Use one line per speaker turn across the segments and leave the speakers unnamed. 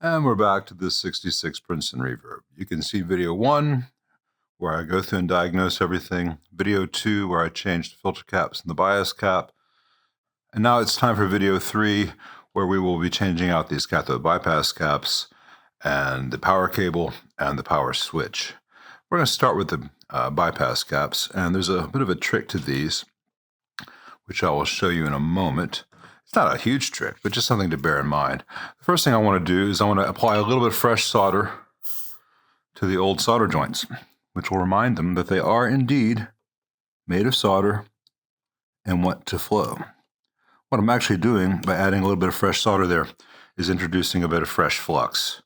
And we're back to this 66 Princeton Reverb. You can see video 1, where I go through and diagnose everything. Video 2, where I change the filter caps and the bias cap. And now it's time for video 3, where we will be changing out these cathode bypass caps and the power cable and the power switch. We're going to start with the bypass caps, and there's a bit of a trick to these, which I will show you in a moment. It's not a huge trick, but just something to bear in mind. The first thing I want to do is I want to apply a little bit of fresh solder to the old solder joints, which will remind them that they are indeed made of solder and want to flow. What I'm actually doing by adding a little bit of fresh solder there is introducing a bit of fresh flux.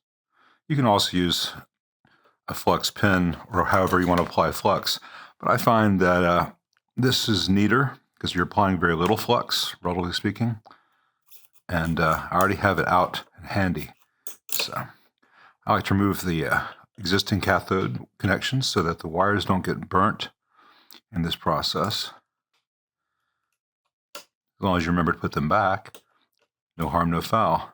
You can also use a flux pen or however you want to apply flux, but I find that this is neater because you're applying very little flux, relatively speaking. And I already have it out and handy. So I like to remove the existing cathode connections so that the wires don't get burnt in this process. As long as you remember to put them back, no harm, no foul.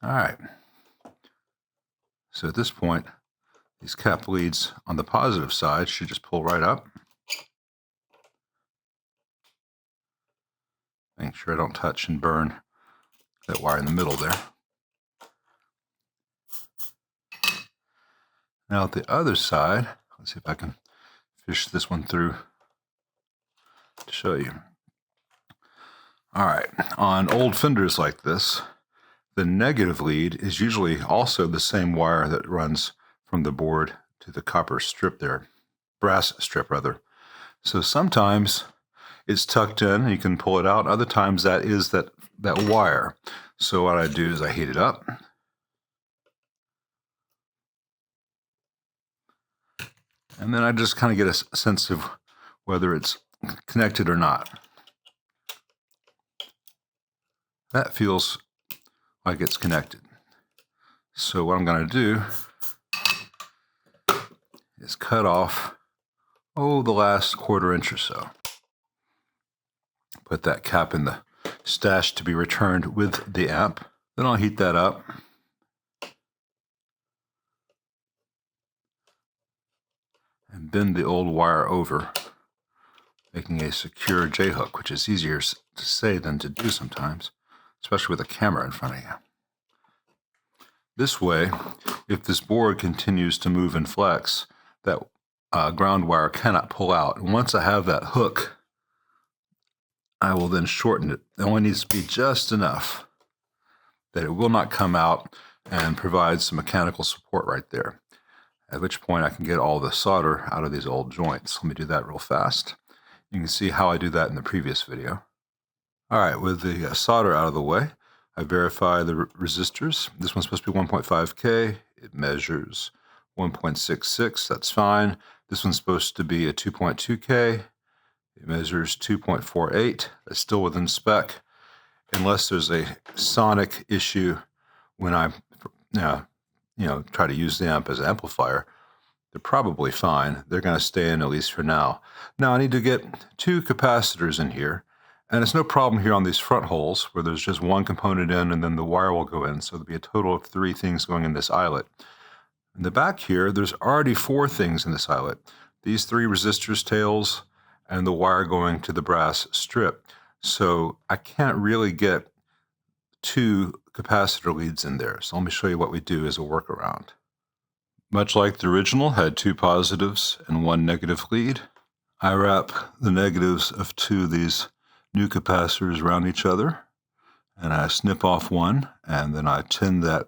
All right. So at this point, these cap leads on the positive side should just pull right up. Make sure I don't touch and burn that wire in the middle there. Now at the other side, let's see if I can fish this one through to show you. All right, on old fenders like this, the negative lead is usually also the same wire that runs from the board to the copper strip there, brass strip rather. So sometimes it's tucked in, you can pull it out. Other times that is that wire. So what I do is I heat it up. And then I just kind of get a sense of whether it's connected or not. That feels like it's connected. So what I'm going to do is cut off, the last quarter inch or so. Put that cap in the stash to be returned with the amp. Then I'll heat that up. And bend the old wire over, making a secure J-hook, which is easier to say than to do sometimes, especially with a camera in front of you. This way, if this board continues to move and flex, that ground wire cannot pull out. And once I have that hook, I will then shorten it. It only needs to be just enough that it will not come out and provide some mechanical support right there. At which point I can get all the solder out of these old joints. Let me do that real fast. You can see how I do that in the previous video. All right, with the solder out of the way, I verify the resistors. This one's supposed to be 1.5K. It measures 1.66. That's fine. This one's supposed to be a 2.2K. It measures 2.48. That's still within spec, unless there's a sonic issue when I try to use the amp as an amplifier. They're probably fine. They're going to stay in at least for now. Now I need to get 2 capacitors in here, and it's no problem here on these front holes where there's just one component in and then the wire will go in. So there'll be a total of 3 things going in this eyelet. In the back here, there's already 4 things in this eyelet. These 3 resistors tails and the wire going to the brass strip. So I can't really get 2 capacitor leads in there. So let me show you what we do as a workaround. Much like the original had 2 positives and 1 negative lead, I wrap the negatives of 2 of these new capacitors around each other, and I snip off one, and then I tin that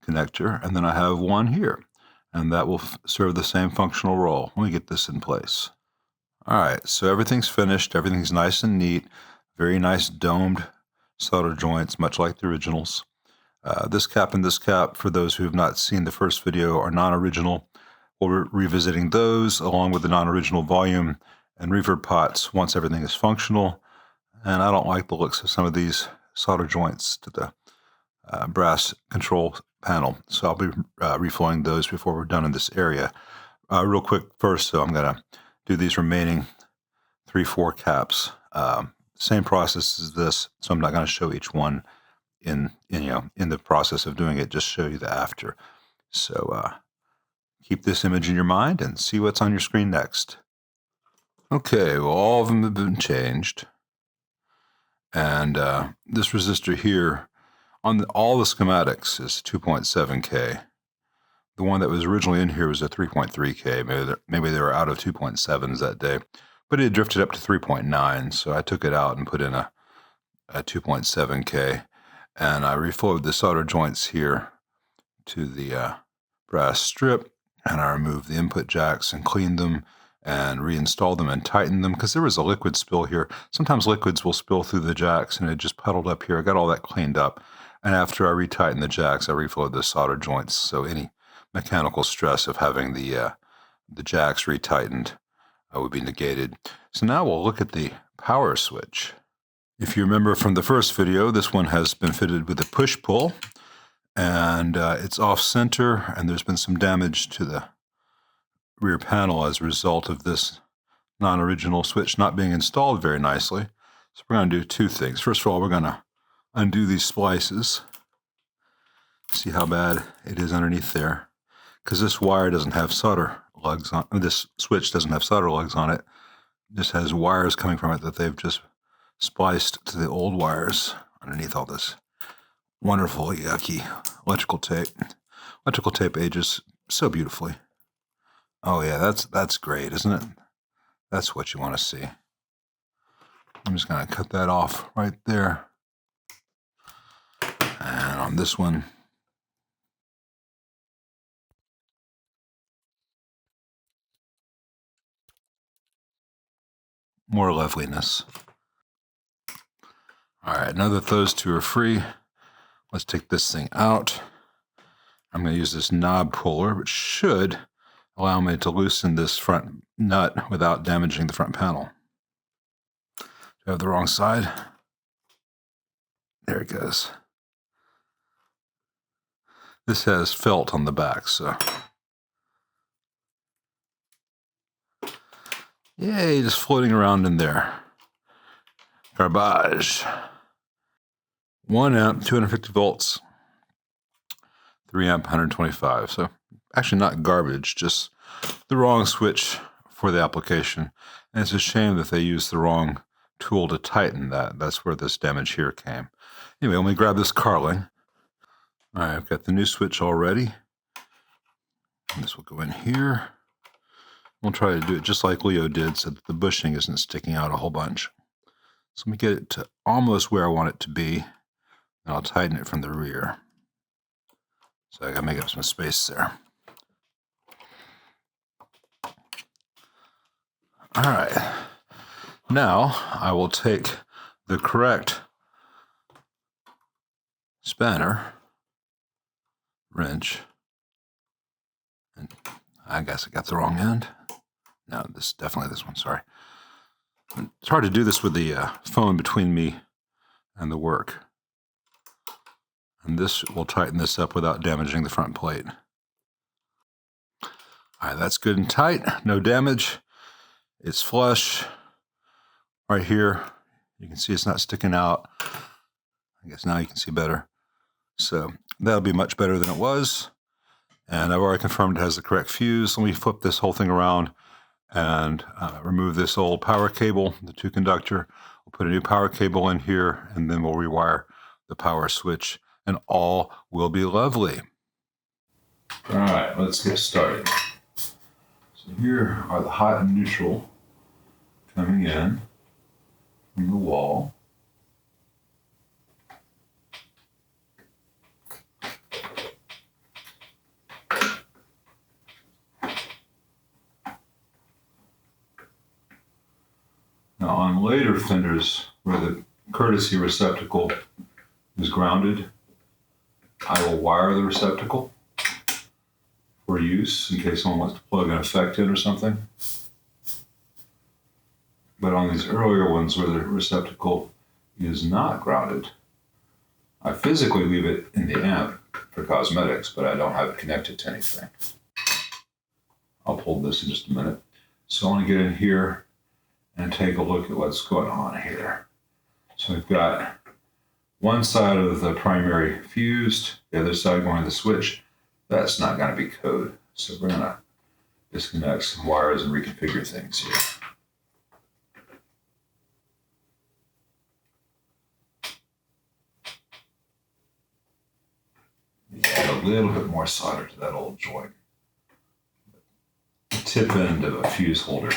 connector, and then I have one here, and that will serve the same functional role. Let me get this in place. All right, so everything's finished. Everything's nice and neat. Very nice domed solder joints, much like the originals. This cap and this cap, for those who have not seen the first video, are non-original. We'll be revisiting those along with the non-original volume and reverb pots once everything is functional. And I don't like the looks of some of these solder joints to the brass control panel. So I'll be reflowing those before we're done in this area. Real quick first, so I'm going to do these remaining 3-4 caps. Same process as this, so I'm not going to show each one in the process of doing it, just show you the after. So keep this image in your mind and see what's on your screen next. Okay, well, all of them have been changed. And this resistor here, on all the schematics, is 2.7K. The one that was originally in here was a 3.3K. Maybe they were out of 2.7s that day. But it had drifted up to 3.9, so I took it out and put in a 2.7K. And I reflowed the solder joints here to the brass strip, and I removed the input jacks and cleaned them and reinstalled them and tightened them because there was a liquid spill here. Sometimes liquids will spill through the jacks and it just puddled up here. I got all that cleaned up. And after I retightened the jacks, I reflowed the solder joints. So any mechanical stress of having the jacks retightened would be negated. So now we'll look at the power switch. If you remember from the first video, this one has been fitted with a push-pull, and it's off-center, and there's been some damage to the rear panel as a result of this non-original switch not being installed very nicely. So we're going to do two things. First of all, we're going to undo these splices. See how bad it is underneath there, because this wire doesn't have solder lugs on. This switch doesn't have solder lugs on it. It just has wires coming from it that they've just spliced to the old wires underneath all this wonderful, yucky electrical tape. Electrical tape ages so beautifully. Oh yeah, that's great, isn't it? That's what you want to see. I'm just going to cut that off right there. And on this one, more loveliness. All right, now that those two are free, let's take this thing out. I'm going to use this knob puller, which should allow me to loosen this front nut without damaging the front panel. Do I have the wrong side? There it goes. This has felt on the back, so. Yay, just floating around in there. Garbage. 1 amp, 250 volts. 3 amp, 125. So actually not garbage, just the wrong switch for the application. And it's a shame that they used the wrong tool to tighten that. That's where this damage here came. Anyway, let me grab this carling. All right, I've got the new switch already. And this will go in here. We'll try to do it just like Leo did so that the bushing isn't sticking out a whole bunch. So let me get it to almost where I want it to be, and I'll tighten it from the rear. So I gotta make up some space there. All right. Now I will take the correct spanner, wrench, and I guess I got the wrong end. No, definitely this one, sorry. It's hard to do this with the phone between me and the work. And this will tighten this up without damaging the front plate. All right, that's good and tight, no damage. It's flush right here. You can see it's not sticking out. I guess now you can see better. So that'll be much better than it was. And I've already confirmed it has the correct fuse. Let me flip this whole thing around and remove this old power cable, the 2-conductor. We'll put a new power cable in here, and then we'll rewire the power switch, and all will be lovely. All right, let's get started. So here are the hot and neutral coming in from the wall. Now on later fenders where the courtesy receptacle is grounded, I will wire the receptacle for use in case someone wants to plug an effect in or something. But on these earlier ones where the receptacle is not grounded, I physically leave it in the amp for cosmetics, but I don't have it connected to anything. I'll pull this in just a minute. So I want to get in here and take a look at what's going on here. So we've got one side of the primary fused, the other side going to the switch. That's not going to be code. So we're going to disconnect some wires and reconfigure things here. Add a little bit more solder to that old joint. The tip end of a fuse holder.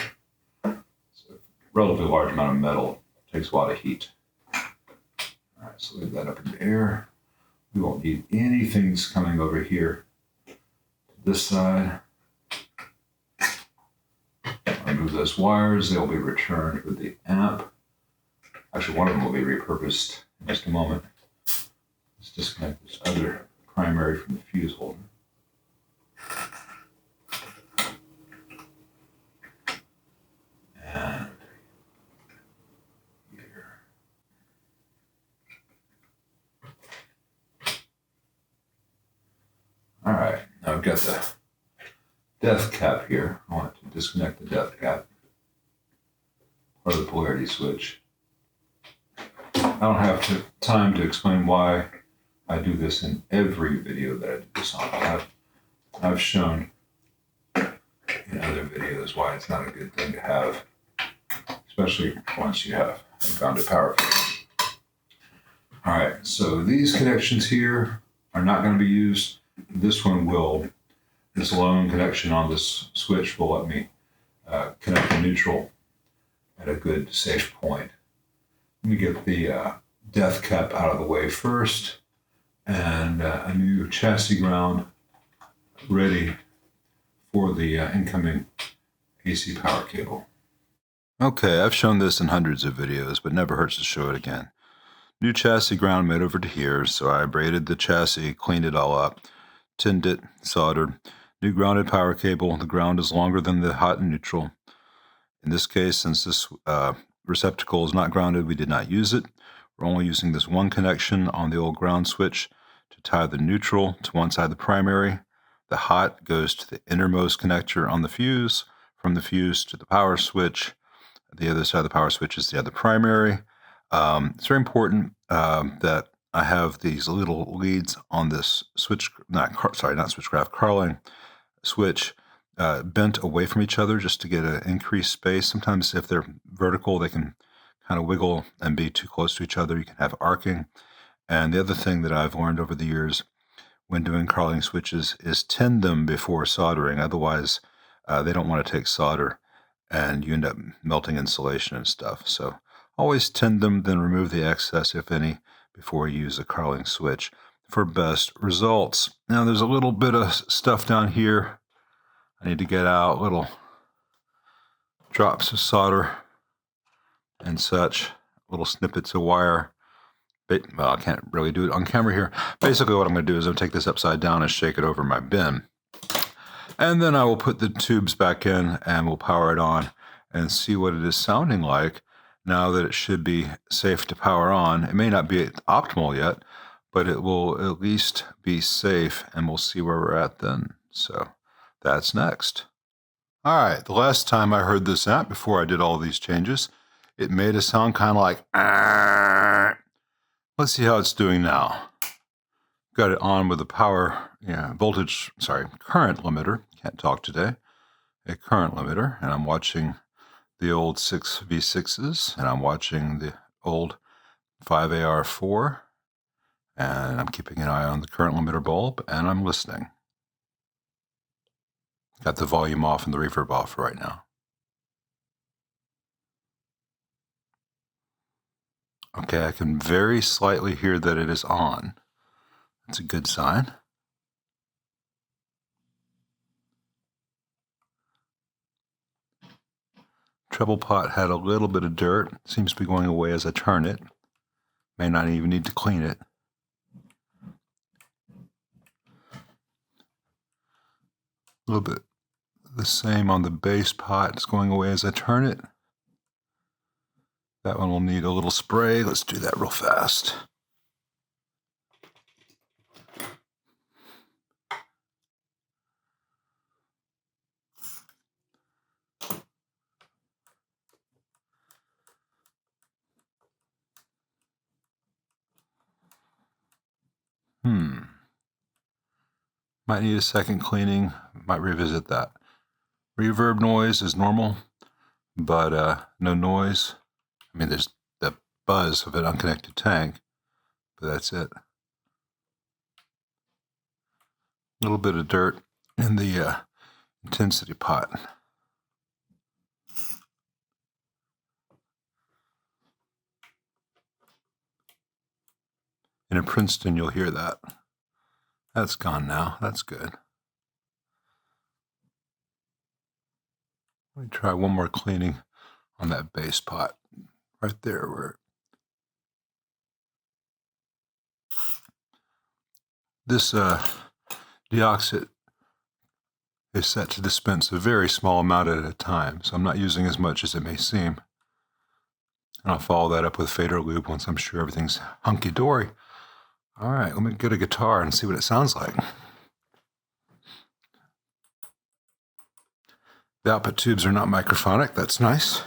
It's a relatively large amount of metal. It takes a lot of heat. All right, so leave that up in the air. We won't need anything coming over here to this side. Remove those wires. They'll be returned with the amp. Actually, one of them will be repurposed in just a moment. Let's disconnect this other primary from the fuse holder. And here. All right, now I've got the death cap here. I want to disconnect the death cap, or the polarity switch. I don't have time to explain why I do this in every video that I do this on. I've shown in other videos why it's not a good thing to have, especially once you have a grounded power cable. All right, so these connections here are not going to be used. This one will. This lone connection on this switch will let me connect the neutral at a good, safe point. Let me get the death cap out of the way first, and a new chassis ground ready for the incoming AC power cable. Okay, I've shown this in hundreds of videos, but never hurts to show it again. New chassis ground made over to here, so I braided the chassis, cleaned it all up, tinned it, soldered. New grounded power cable. The ground is longer than the hot and neutral. In this case, since this receptacle is not grounded, we did not use it. We're only using this one connection on the old ground switch to tie the neutral to one side of the primary. The hot goes to the innermost connector on the fuse. From the fuse to the power switch. The other side of the power switch is the other primary. It's very important that I have these little leads on this switch, not switchcraft, Carling switch bent away from each other just to get an increased space. Sometimes if they're vertical, they can kind of wiggle and be too close to each other. You can have arcing. And the other thing that I've learned over the years when doing Carling switches is tin them before soldering. Otherwise, they don't want to take solder and you end up melting insulation and stuff. So always tin them, then remove the excess, if any, before you use a Carling switch for best results. Now there's a little bit of stuff down here I need to get out, little drops of solder and such, little snippets of wire. Well, I can't really do it on camera here. Basically what I'm going to do is I'm going to take this upside down and shake it over my bin. And then I will put the tubes back in and we'll power it on and see what it is sounding like now that it should be safe to power on. It may not be optimal yet, but it will at least be safe, and we'll see where we're at then. So that's next. All right, the last time I heard this amp before I did all these changes, it made a sound kind of like, Arr! Let's see how it's doing now. Got it on with a current limiter. Can't talk today. A current limiter, and I'm watching the old 6V6s, and I'm watching the old 5AR4, and I'm keeping an eye on the current limiter bulb, and I'm listening. Got the volume off and the reverb off right now. Okay, I can very slightly hear that it is on. That's a good sign. Treble pot had a little bit of dirt. Seems to be going away as I turn it. May not even need to clean it. A little bit the same on the bass pot. It's going away as I turn it. That one will need a little spray. Let's do that real fast. Might need a second cleaning. Might revisit that. Reverb noise is normal, but no noise. I mean, there's the buzz of an unconnected tank, but that's it. A little bit of dirt in the intensity pot. And in Princeton, you'll hear that. That's gone now. That's good. Let me try one more cleaning on that base pot right there where this deoxit is set to dispense a very small amount at a time, so I'm not using as much as it may seem. And I'll follow that up with fader lube once I'm sure everything's hunky-dory. All right, let me get a guitar and see what it sounds like. The output tubes are not microphonic, that's nice.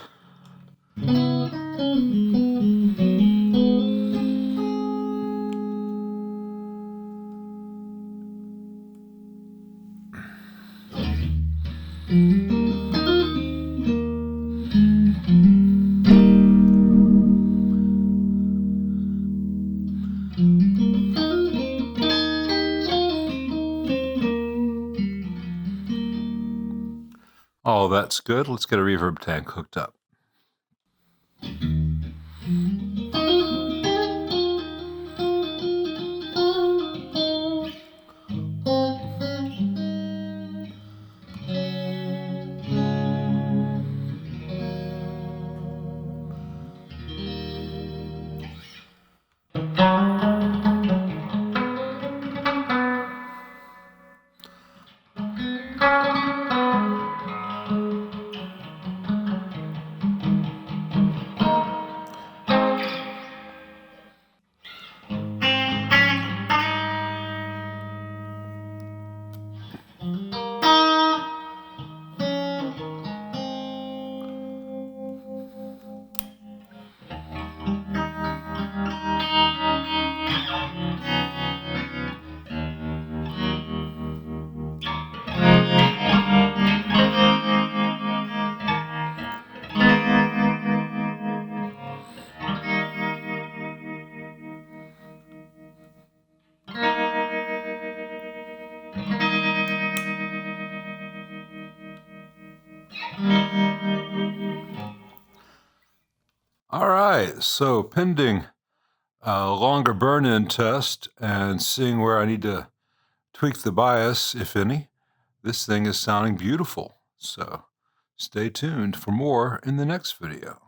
Oh, that's good. Let's get a reverb tank hooked up. All right, so pending a longer burn-in test and seeing where I need to tweak the bias, if any, this thing is sounding beautiful. So stay tuned for more in the next video.